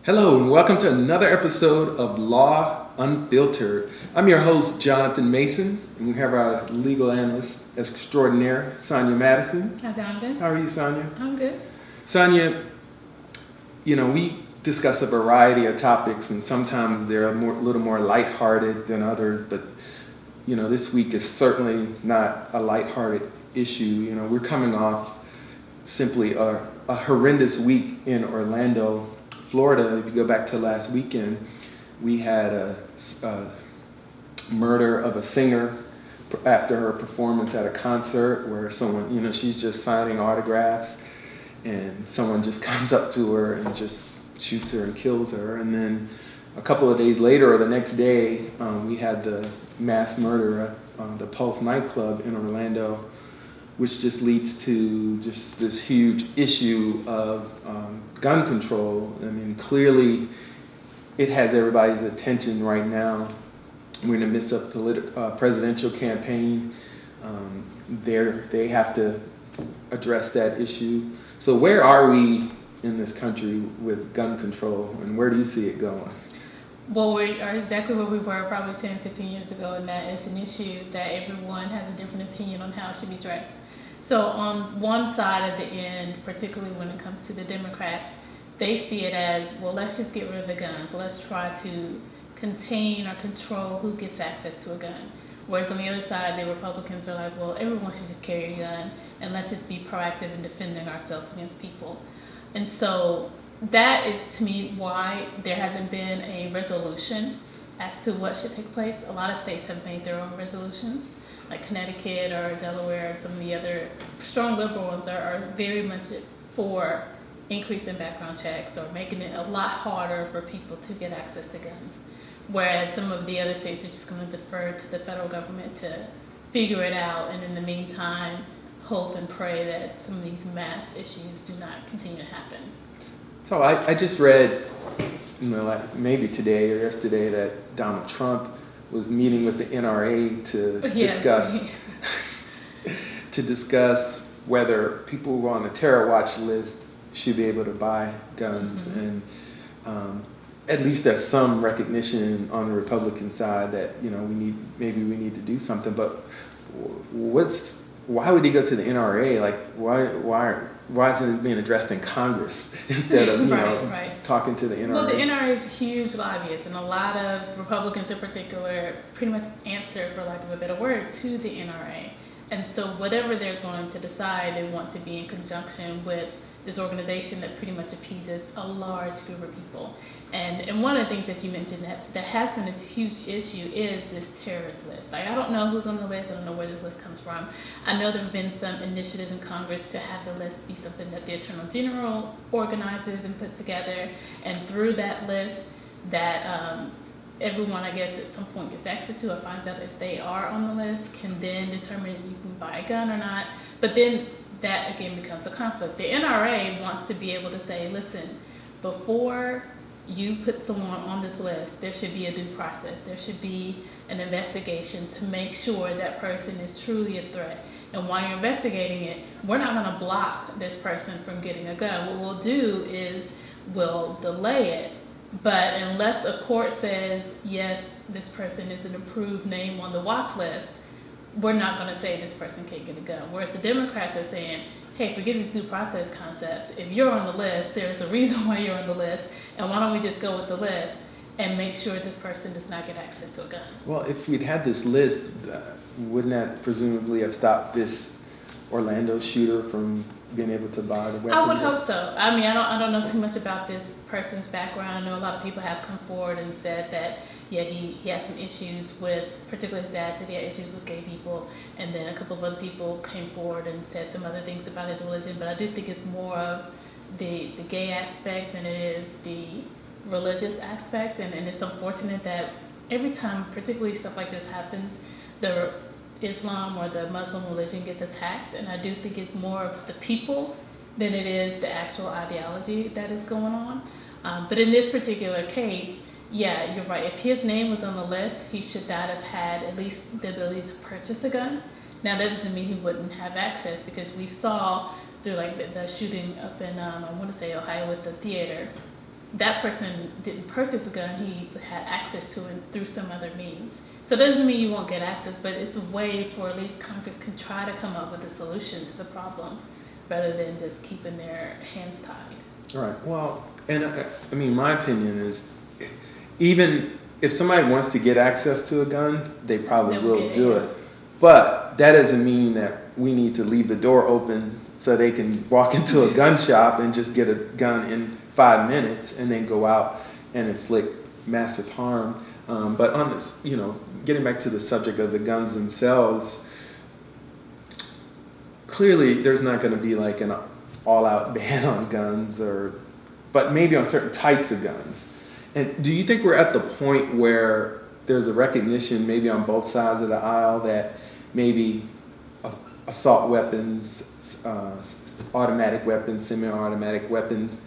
Hello and welcome to another episode of Law Unfiltered. I'm your host, Jonathan Mason, and we have our legal analyst extraordinaire, Sonya Madison. Hi, Jonathan. How are you, Sonya? I'm good. Sonya, we discuss a variety of topics, and sometimes they're a little more lighthearted than others, but, this week is certainly not a lighthearted issue. We're coming off simply a horrendous week in Orlando, Florida. If you go back to last weekend, we had a murder of a singer after her performance at a concert where someone, she's just signing autographs and someone just comes up to her and just shoots her and kills her. And then a couple of days later, or the next day, we had the mass murder at the Pulse nightclub in Orlando, which just leads to just this huge issue of gun control. I mean, clearly it has everybody's attention right now. We're in the midst of a presidential campaign. They have to address that issue. So where are we in this country with gun control, and where do you see it going? Well, we are exactly where we were probably 10, 15 years ago, and that is an issue that everyone has a different opinion on how it should be addressed. So on one side of the end, particularly when it comes to the Democrats, they see it as, well, let's just get rid of the guns. Let's try to contain or control who gets access to a gun. Whereas on the other side, the Republicans are like, well, everyone should just carry a gun, and let's just be proactive in defending ourselves against people. And so that is, to me, why there hasn't been a resolution as to what should take place. A lot of states have made their own resolutions, like Connecticut or Delaware, or some of the other strong liberal ones are very much for increasing background checks or making it a lot harder for people to get access to guns. Whereas some of the other states are just going to defer to the federal government to figure it out, and in the meantime, hope and pray that some of these mass issues do not continue to happen. So I just read, like maybe today or yesterday, that Donald Trump was meeting with the NRA to discuss whether people who are on the terror watch list should be able to buy guns. Mm-hmm. And at least there's some recognition on the Republican side that we need to do something. But why would he go to the NRA? Like why isn't it being addressed in Congress instead of talking to the NRA? Well, the NRA is a huge lobbyist, and a lot of Republicans in particular pretty much answer, for lack of a better word, to the NRA. And so whatever they're going to decide, they want to be in conjunction with this organization that pretty much appeases a large group of people. And one of the things that you mentioned that has been a huge issue is this terrorist list. Like, I don't know who's on the list. I don't know where this list comes from. I know there have been some initiatives in Congress to have the list be something that the Attorney General organizes and puts together. And through that list, that everyone, I guess, at some point gets access to or finds out if they are on the list, can then determine if you can buy a gun or not. But then that, again, becomes a conflict. The NRA wants to be able to say, listen, before you put someone on this list, there should be a due process. There should be an investigation to make sure that person is truly a threat. And while you're investigating it, we're not going to block this person from getting a gun. What we'll do is we'll delay it. But unless a court says, yes, this person is an approved name on the watch list, we're not going to say this person can't get a gun. Whereas the Democrats are saying, hey, forget this due process concept. If you're on the list, there's a reason why you're on the list, and why don't we just go with the list and make sure this person does not get access to a gun? Well, if we'd had this list, wouldn't that presumably have stopped this Orlando shooter from being able to buy the weapon? I would hope so. I mean, I don't know too much about this person's background. I know a lot of people have come forward and said that, yeah, he has some issues with, particularly his dad said he had issues with gay people, and then a couple of other people came forward and said some other things about his religion. But I do think it's more of the gay aspect than it is the religious aspect, and it's unfortunate that every time, particularly stuff like this happens, the Islam or the Muslim religion gets attacked, and I do think it's more of the people than it is the actual ideology that is going on. But in this particular case, yeah, you're right. If his name was on the list, he should not have had at least the ability to purchase a gun. Now, that doesn't mean he wouldn't have access, because we saw through like the shooting up in, I want to say Ohio with the theater, that person didn't purchase a gun, he had access to it through some other means. So it doesn't mean you won't get access, but it's a way for at least Congress can try to come up with a solution to the problem rather than just keeping their hands tied. All right. Well, and I mean, my opinion is, even if somebody wants to get access to a gun, they probably will do it. But that doesn't mean that we need to leave the door open so they can walk into a gun shop and just get a gun in 5 minutes and then go out and inflict massive harm. But on this, getting back to the subject of the guns themselves, clearly there's not going to be like an all-out ban on guns, but maybe on certain types of guns. And do you think we're at the point where there's a recognition, maybe on both sides of the aisle, that maybe assault weapons, automatic weapons, semi-automatic weapons,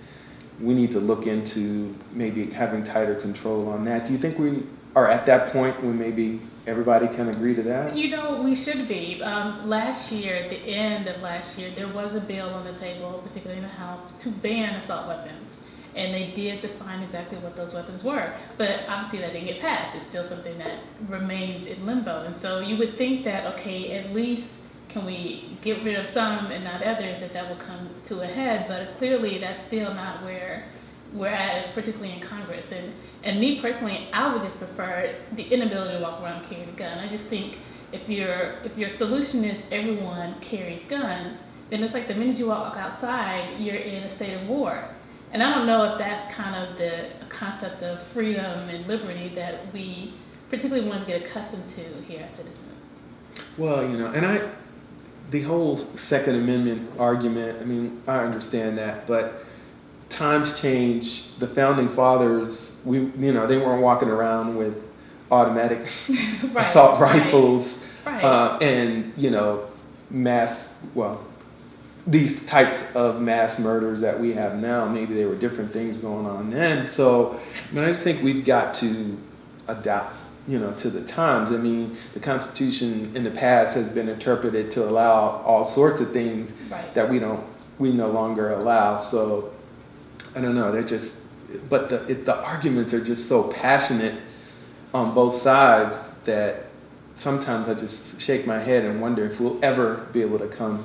we need to look into maybe having tighter control on that? Do you think we are at that point when maybe everybody can agree to that? We should be. Last year, at the end of last year, there was a bill on the table, particularly in the House, to ban assault weapons. And they did define exactly what those weapons were. But obviously that didn't get passed. It's still something that remains in limbo. And so you would think that, okay, at least can we get rid of some and not others, that will come to a head. But clearly that's still not where we're at, particularly in Congress. And me personally, I would just prefer the inability to walk around carrying a gun. I just think if your solution is everyone carries guns, then it's like the minute you walk outside, you're in a state of war. And I don't know if that's kind of the concept of freedom and liberty that we particularly want to get accustomed to here as citizens. Well, the whole Second Amendment argument, I mean, I understand that, but times change. The founding fathers, they weren't walking around with automatic assault rifles and, these types of mass murders that we have now. Maybe there were different things going on then. So, I just think we've got to adapt, to the times. I mean, the Constitution in the past has been interpreted to allow all sorts of things that we no longer allow. So, I don't know. But the arguments are just so passionate on both sides that sometimes I just shake my head and wonder if we'll ever be able to come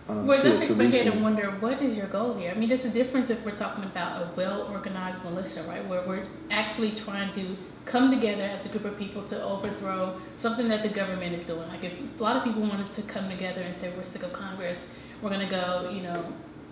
to a solution. My head and wonder, what is your goal here? I mean, there's a difference if we're talking about a well-organized militia, right, where we're actually trying to come together as a group of people to overthrow something that the government is doing. Like if a lot of people wanted to come together and say, we're sick of Congress, we're going to go,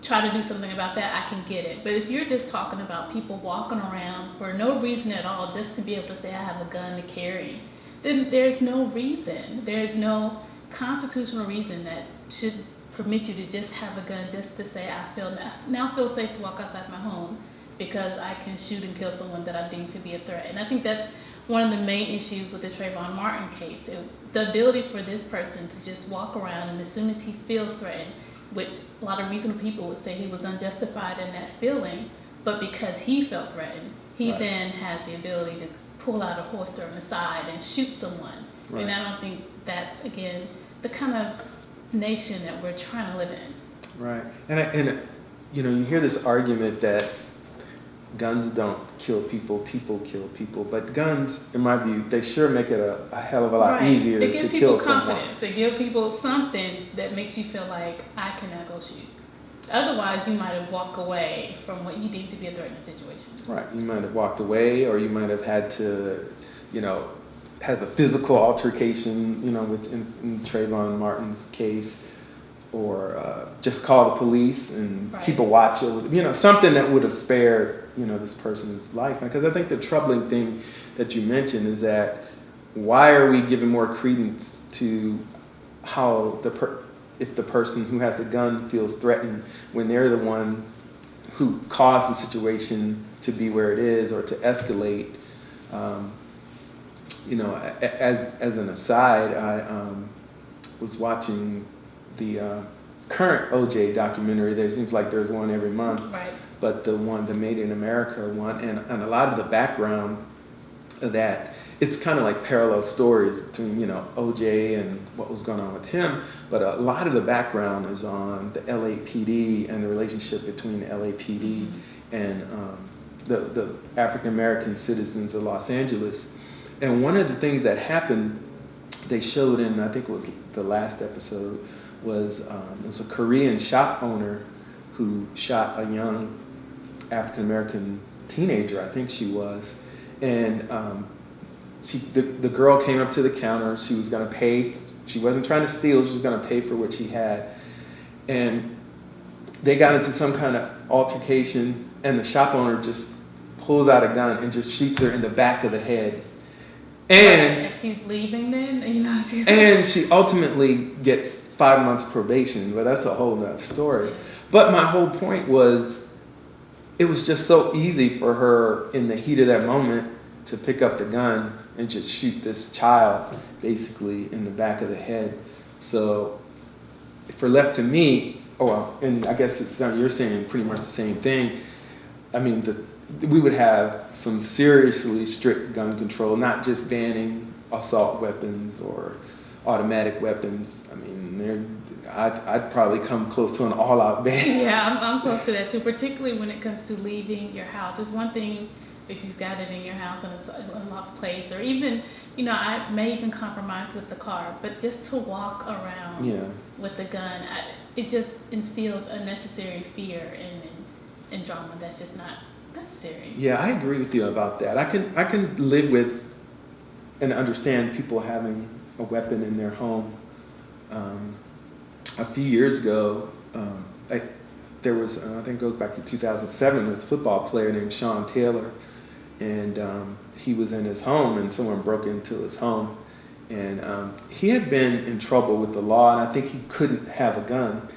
try to do something about that, I can get it. But if you're just talking about people walking around for no reason at all, just to be able to say, I have a gun to carry, then there's no reason. There's no constitutional reason that should permit you to just have a gun just to say, I feel safe to walk outside my home because I can shoot and kill someone that I deem to be a threat. And I think that's one of the main issues with the Trayvon Martin case. The ability for this person to just walk around, and as soon as he feels threatened, which a lot of reasonable people would say he was unjustified in that feeling, but because he felt threatened, he then has the ability to pull out a holster on the side and shoot someone. Right. And I don't think that's, again, the kind of nation that we're trying to live in. Right. And you hear this argument that guns don't kill people, people kill people. But guns, in my view, they sure make it a hell of a lot easier to kill someone. They give people confidence. They give people something that makes you feel like, I cannot go shoot. Otherwise, you might have walked away from what you deem to be a threatening situation. Right. You might have walked away, or you might have had to, have a physical altercation, in Trayvon Martin's case, or just call the police and keep a watch over, something that would have spared, this person's life. Because I think the troubling thing that you mentioned is that why are we giving more credence to how if the person who has the gun feels threatened when they're the one who caused the situation to be where it is or to escalate? As an aside, I was watching the current OJ documentary. There seems like there's one every month, but the Made in America one, and a lot of the background of that, it's kind of like parallel stories between OJ and what was going on with him, but a lot of the background is on the LAPD and the relationship between the LAPD and the African American citizens of Los Angeles. And one of the things that happened, they showed in, I think it was the last episode, was it was a Korean shop owner who shot a young African American teenager, I think she was, and the girl came up to the counter. She was going to pay. She wasn't trying to steal. She was going to pay for what she had, and they got into some kind of altercation, and the shop owner just pulls out a gun and just shoots her in the back of the head. And she's leaving then, and she ultimately gets 5 months probation, but that's a whole nother story. But my whole point was, it was just so easy for her in the heat of that moment to pick up the gun and just shoot this child basically in the back of the head. So if we're left to me, and I guess you're saying pretty much the same thing. I mean, we would have some seriously strict gun control, not just banning assault weapons or automatic weapons. I mean, I'd probably come close to an all-out ban. Yeah, I'm close to that too, particularly when it comes to leaving your house. It's one thing if you've got it in your house and it's a locked place, or even, I may even compromise with the car, but just to walk around with the gun, it just instills unnecessary fear and drama. That's just not necessary. Yeah, I agree with you about that. I can live with and understand people having a weapon in their home. A few years ago, there was, I think it goes back to 2007, there was a football player named Sean Taylor, and he was in his home and someone broke into his home, and he had been in trouble with the law, and I think he couldn't have a gun,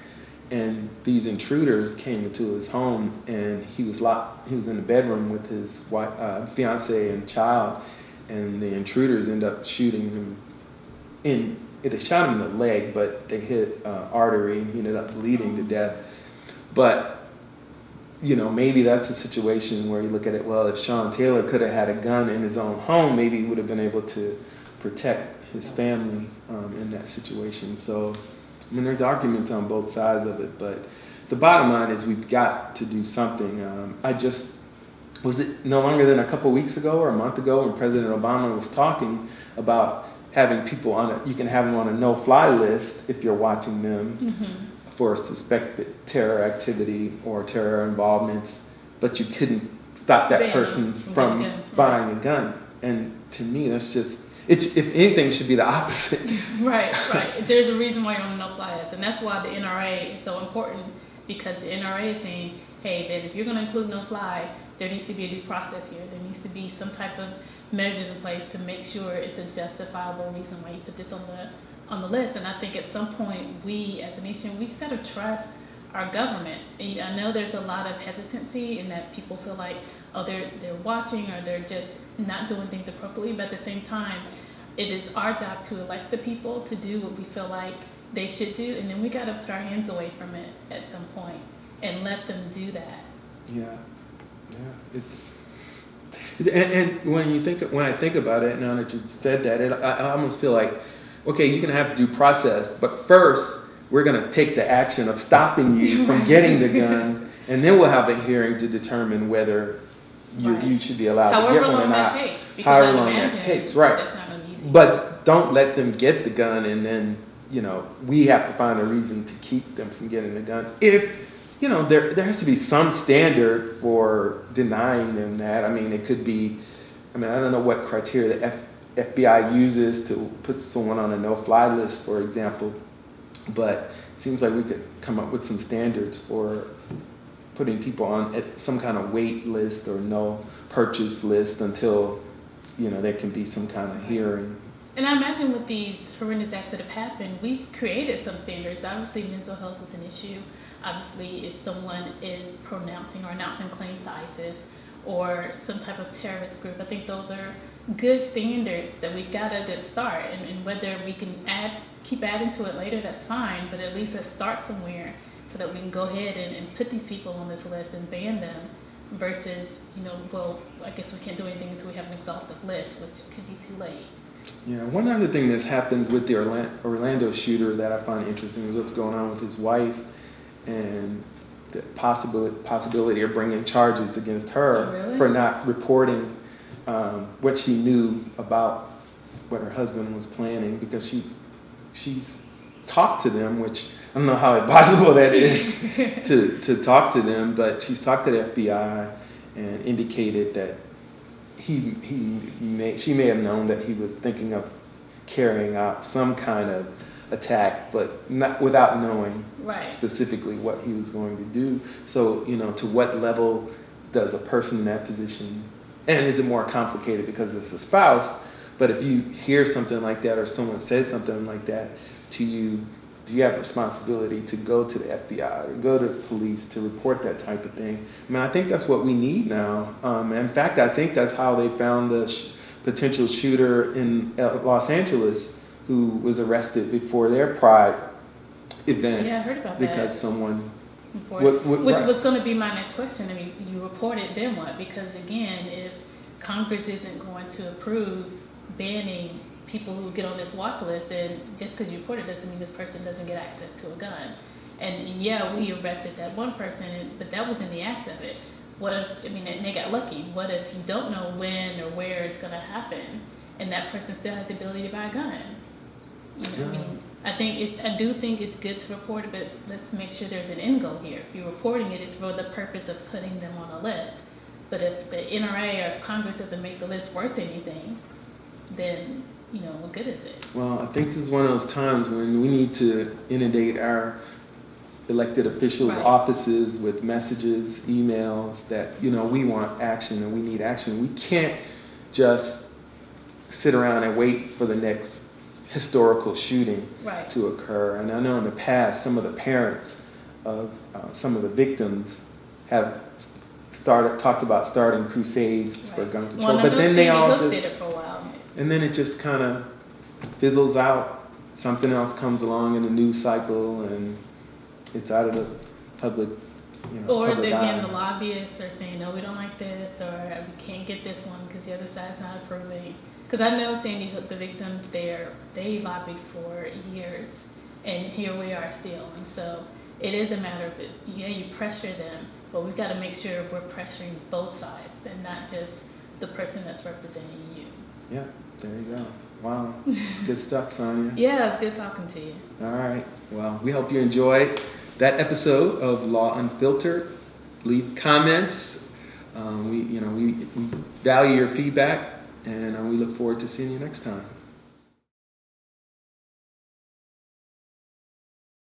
and these intruders came into his home, and he was locked. He was in the bedroom with his wife, fiance and child, and the intruders ended up shooting him they shot him in the leg, but they hit artery, and he ended up bleeding to death. But maybe that's a situation where you look at it, well, if Sean Taylor could have had a gun in his own home, maybe he would have been able to protect his family in that situation. So, there's arguments on both sides of it, but the bottom line is we've got to do something. Was it no longer than a couple weeks ago or a month ago when President Obama was talking about having people you can have them on a no-fly list if you're watching them for suspected terror activity or terror involvements, but you couldn't stop that person from buying a gun. And to me, that's just, if anything, it should be the opposite. Right. There's a reason why you're on a no-fly list, and that's why the NRA is so important, because the NRA is saying, hey, then if you're going to include no-fly, there needs to be a due process here. There needs to be some type of measures in place to make sure it's a justifiable reason why you put this on the list. And I think at some point, we as a nation, we sort of trust our government. And I know there's a lot of hesitancy in that people feel like, oh, they're watching, or they're just not doing things appropriately. But at the same time, it is our job to elect the people to do what we feel like they should do, and then we got to put our hands away from it at some point and let them do that. Yeah, and when I think about it, now that you've said that, I almost feel like, okay, you can have due process, but first we're going to take the action of stopping you from getting the gun, and then we'll have a hearing to determine whether you should be allowed to get one or not. However long that takes, right? That's not gonna be easy. But don't let them get the gun, and then we have to find a reason to keep them from getting the gun. If there has to be some standard for denying them that. I mean, it could be, I don't know what criteria the FBI uses to put someone on a no-fly list, for example, but it seems like we could come up with some standards for putting people on some kind of wait list or no purchase list until, there can be some kind of hearing. And I imagine with these horrendous acts that have happened, we've created some standards. Obviously, mental health is an issue. Obviously, if someone is pronouncing or announcing claims to ISIS or some type of terrorist group, I think those are good standards that we've got a good start. And whether we can keep adding to it later, that's fine. But at least let's start somewhere so that we can go ahead and put these people on this list and ban them versus, well, I guess we can't do anything until we have an exhaustive list, which could be too late. Yeah, one other thing that's happened with the Orlando shooter that I find interesting is what's going on with his wife. And the possibility of bringing charges against her Oh, really? for not reporting what she knew about what her husband was planning, because she's talked to them, which I don't know how advisable that is to talk to them, but she's talked to the FBI and indicated that she may have known that he was thinking of carrying out some kind of attack, but not without knowing Right. specifically what he was going to do. So, to what level does a person in that position, and is it more complicated because it's a spouse, but if you hear something like that or someone says something like that to you, do you have a responsibility to go to the FBI or go to the police to report that type of thing? I mean, I think that's what we need now. In fact, I think that's how they found the potential shooter in Los Angeles, who was arrested before their Pride event. Yeah, I heard about because that. someone, Which right. was going to be my next question. I mean, you report it, then what? Because again, if Congress isn't going to approve banning people who get on this watch list, then just because you report it doesn't mean this person doesn't get access to a gun. And yeah, we arrested that one person, but that was in the act of it. What if, and they got lucky. What if you don't know when or where it's going to happen, and that person still has the ability to buy a gun? I do think it's good to report it, but let's make sure there's an end goal here. If you're reporting it, it's for the purpose of putting them on a list. But if the NRA or if Congress doesn't make the list worth anything, then, what good is it? Well, I think this is one of those times when we need to inundate our elected officials' Right. offices with messages, emails that, we want action and we need action. We can't just sit around and wait for the next historical shooting Right. to occur. And I know in the past, some of the parents of some of the victims have talked about starting crusades for gun control, Well, but then they all did it just, for a while. and then it just kind of fizzles out. Something else comes along in the news cycle, and it's out of the public. Or public again, eye. the lobbyists are saying, no, we don't like this, or we can't get this one because the other side's not approving. Because I know Sandy Hook, the victims there, they lobbied for years, and here we are still. And so it is a matter of, you pressure them, but we've got to make sure we're pressuring both sides and not just the person that's representing you. Yeah, there you go. Wow, it's good stuff, Sonya. Yeah, it's good talking to you. All right. Well, we hope you enjoyed that episode of Law Unfiltered. Leave comments. We value your feedback, and we look forward to seeing you next time.